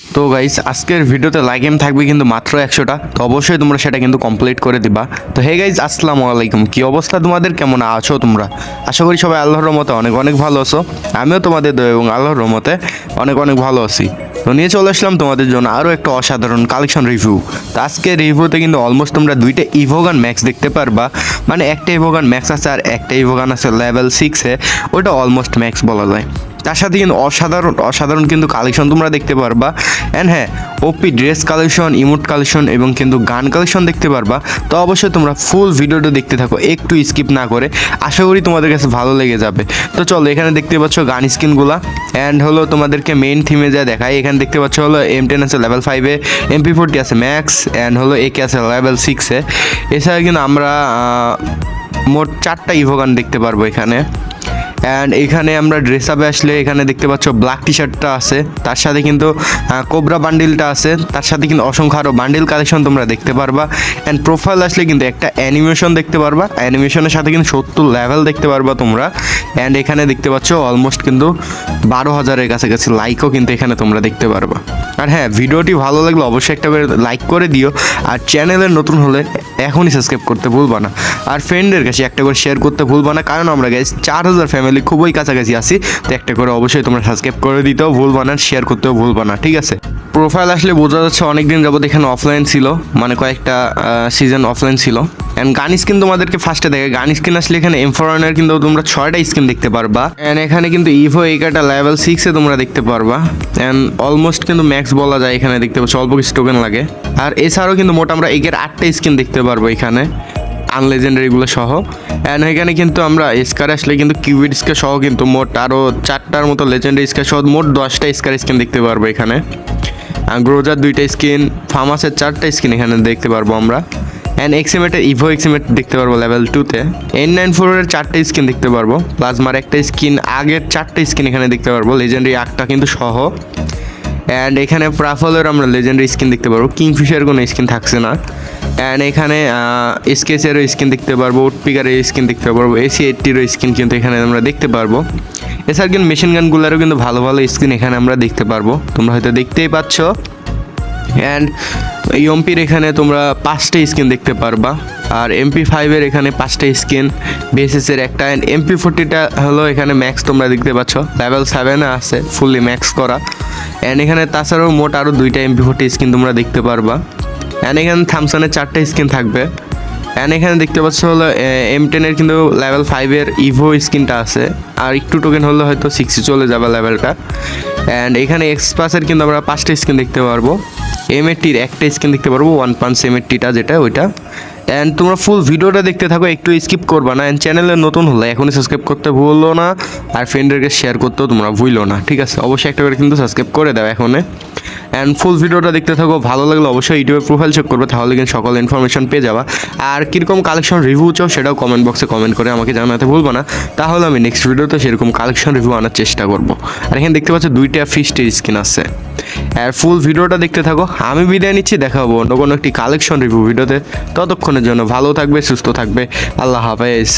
তো গাইস আজকের ভিডিওতে লাইক এম থাকবে কিন্তু মাত্র 100টা, তো অবশ্যই তোমরা সেটা কিন্তু কমপ্লিট করে দিবা। তো হে গাইস, আসসালামু আলাইকুম, কি অবস্থা তোমাদের, কেমন আছো তোমরা? আশা করি সবাই আল্লাহর রহমতে অনেক অনেক ভালো আছো। আমিও তোমাদের দয়া এবং আল্লাহর রহমতে অনেক অনেক ভালো আছি। তো নিয়ে চলে আসলাম তোমাদের জন্য আরও একটা অসাধারণ কালেকশন রিভিউ। তো আজকে রিভিউতে কিন্তু অলমোস্ট তোমরা দুইটা ইভোগান ম্যাক্স দেখতে পারবা, মানে একটা ইভোগান ম্যাক্স আছে আর একটা ইভোগান আছে লেভেল 6-এ, ওইটা অলমোস্ট ম্যাক্স বলা যায়। তার সাথে কিন্তু অসাধারণ কিন্তু কালেকশন তোমরা দেখতে পারবা। অ্যান্ড হ্যাঁ, ওপি ড্রেস কালেকশন, ইমোট কালেকশন এবং কিন্তু গান কালেকশন দেখতে পারবা। তো অবশ্যই তোমরা ফুল ভিডিওটা দেখতে থাকো, একটু স্কিপ না করে। আশা করি তোমাদের কাছে ভালো লেগে যাবে। তো চলো, এখানে দেখতে পাচ্ছ গান স্কিনগুলা। অ্যান্ড হলো তোমাদেরকে মেইন থিমে যা দেখায়, এখানে দেখতে পাচ্ছ হলো M10 আছে লেভেল 5-এ, MP40 আছে ম্যাক্স, অ্যান্ড হলো AK আছে লেভেল 6-এ। এছাড়া কিন্তু আমরা মোট 4টা ইভোগান দেখতে পারবো এখানে। অ্যান্ড এখানে আমরা ড্রেস আপে আসলে এখানে দেখতে পাচ্ছ ব্ল্যাক টি শার্টটা আছে, তার সাথে কিন্তু কোবরা বান্ডিলটা আছে, তার সাথে কিন্তু অসংখ্য আরও বান্ডিল কালেকশন তোমরা দেখতে পারবা। অ্যান্ড প্রোফাইল আসলে কিন্তু একটা অ্যানিমেশন দেখতে পারবা, অ্যানিমেশনের সাথে কিন্তু 70 লেভেল দেখতে পারবা তোমরা। অ্যান্ড এখানে দেখতে পাচ্ছ অলমোস্ট কিন্তু 12,000-এর কাছাকাছি লাইকও কিন্তু এখানে তোমরা দেখতে পারবা। আর হ্যাঁ, ভিডিওটি ভালো লাগলে অবশ্যই একটা করে লাইক করে দিও, আর চ্যানেলের নতুন হলে এখনই সাবস্ক্রাইব করতে ভুলবা না, আর ফ্রেন্ডের কাছে একটা করে শেয়ার করতে ভুলবা না, কারণ আমরা গাইস 4,000 ফ্যামিলি খুবই কাছাকাছি আছি। তো একটা করে অবশ্যই তোমরা সাবস্ক্রাইব করে দিতেও ভুলবা না, শেয়ার করতেও ভুলবা না, ঠিক আছে? প্রোফাইল আসলে বোঝা যাচ্ছে অনেকদিন যাবত এখানে অফলাইন ছিল, মানে কয়েকটা সিজন অফলাইন ছিল। অ্যান্ড গান স্কিন তোমাদেরকে ফার্স্টে দেখে, গান স্কিন আসলে এখানে M4 কিন্তু তোমরা 6টা স্কিন দেখতে পারবা। অ্যান্ড এখানে কিন্তু ইভো একাটা লেভেল 6-এ তোমরা দেখতে পারবা। অ্যান্ড অলমোস্ট কিন্তু ম্যাক্স বলা যায়, এখানে দেখতে পাচ্ছ অল্প কিছু টোকেন লাগে। আর এছাড়াও কিন্তু মোট আমরা একের 8টা স্কিন দেখতে পারবো এখানে, আনলেজেন্ডারিগুলো সহ। অ্যান্ড এখানে কিন্তু আমরা স্কার আসলে কিন্তু কিউবিড স্কার সহ কিন্তু মোট আরও 4টার মতো লেজেন্ডারি স্কার সহ মোট 10টা স্কার স্কিন দেখতে পারবো এখানে। গ্রোজার 2টা স্কিন, ফার্মাসের 4টা স্কিন এখানে দেখতে পারবো আমরা। অ্যান্ড এক্সিমেটের ইভো এক্সিমেট দেখতে পারবো লেভেল 2-তে। N94-এর 4টা স্কিন দেখতে পারবো, প্লাজমার একটা স্কিন, আগের 4টা স্কিন এখানে দেখতে পারবো, লেজেন্ডারি 8টা কিন্তু সহ। অ্যান্ড এখানে প্রাফলের আমরা লেজেন্ডারি স্কিন দেখতে পারবো, কিংফিশার কোনো স্কিন থাকছে না। অ্যান্ড এখানে স্কেচেরও স্কিন দেখতে পারবো, উডপিকারের স্কিন দেখতে পারবো, AC80-রও স্কিন কিন্তু এখানে আমরা দেখতে পারবো। এছাড়া কিন্তু মেশিন গানগুলোরও কিন্তু ভালো ভালো স্কিন এখানে আমরা দেখতে পারবো, তোমরা হয়তো দেখতেই পাচ্ছ। অ্যান্ড ইউএমপির এখানে তোমরা 5টা স্কিন দেখতে পারবা, আর MP5-এর এখানে 5টা স্কিন, BSS-এর একটা। অ্যান্ড MP40টা হলো এখানে ম্যাক্স তোমরা দেখতে পাচ্ছ, লেভেল 7-এ আছে, ফুললি ম্যাক্স করা। অ্যান্ড এখানে তাছাড়াও মোট আরও 2টা MP40 স্কিন তোমরা দেখতে পারবা। অ্যান্ড এখানে থামসনের 4টা স্কিন থাকবে। অ্যান্ড এখানে দেখতে পাচ্ছ হলো M10-এর কিন্তু লেভেল 5-এর ইভো স্কিনটা আছে, আর একটু টোকেন হলে হয়তো 6-এ চলে যাবে লেভেলটা। অ্যান্ড এখানে এক্সপাসের কিন্তু আমরা 5টা স্কিন দেখতে পারবো, M80-র একটা স্কিন দেখতে পারবো, 1 পাঞ্চ M80-টা যেটা ওইটা। অ্যান্ড তোমরা ফুল ভিডিওটা দেখতে থাকো, একটু স্কিপ করবা না। অ্যান্ড চ্যানেলে নতুন হলে এখনই সাবস্ক্রাইব করতে ভুলো না, আর ফ্রেন্ডদেরকে শেয়ার করতেও তোমরা ভুলো না, ঠিক আছে? অবশ্যই একটা করে কিন্তু সাবস্ক্রাইব করে দাও এখনে। অ্যান্ড ফুল ভিডিওটা দেখতে থাকো, ভালো লাগলে অবশ্যই ইউটিউবে প্রোফাইল চেক করবে, তাহলে কিন্তু সকল ইনফরমেশন পেয়ে যাবা। আর কীরকম কালেকশন রিভিউ চাও সেটাও কমেন্ট বক্সে কমেন্ট করে আমাকে জানাতে ভুলবো না, তাহলে আমি নেক্সট ভিডিওতে সেরকম কালেকশন রিভিউ আনার চেষ্টা করবো। আর এখানে দেখতে পাচ্ছ 2টা ফিস্টের স্কিন আছে। আর ফুল ভিডিওটা দেখতে থাকো, আমি বিদায় নিচ্ছি, দেখাবো অন্য কোনো একটি কালেকশন রিভিউ ভিডিওতে। ততক্ষণের জন্য ভালো থাকবে, সুস্থ থাকবে, আল্লাহ হাফেজ।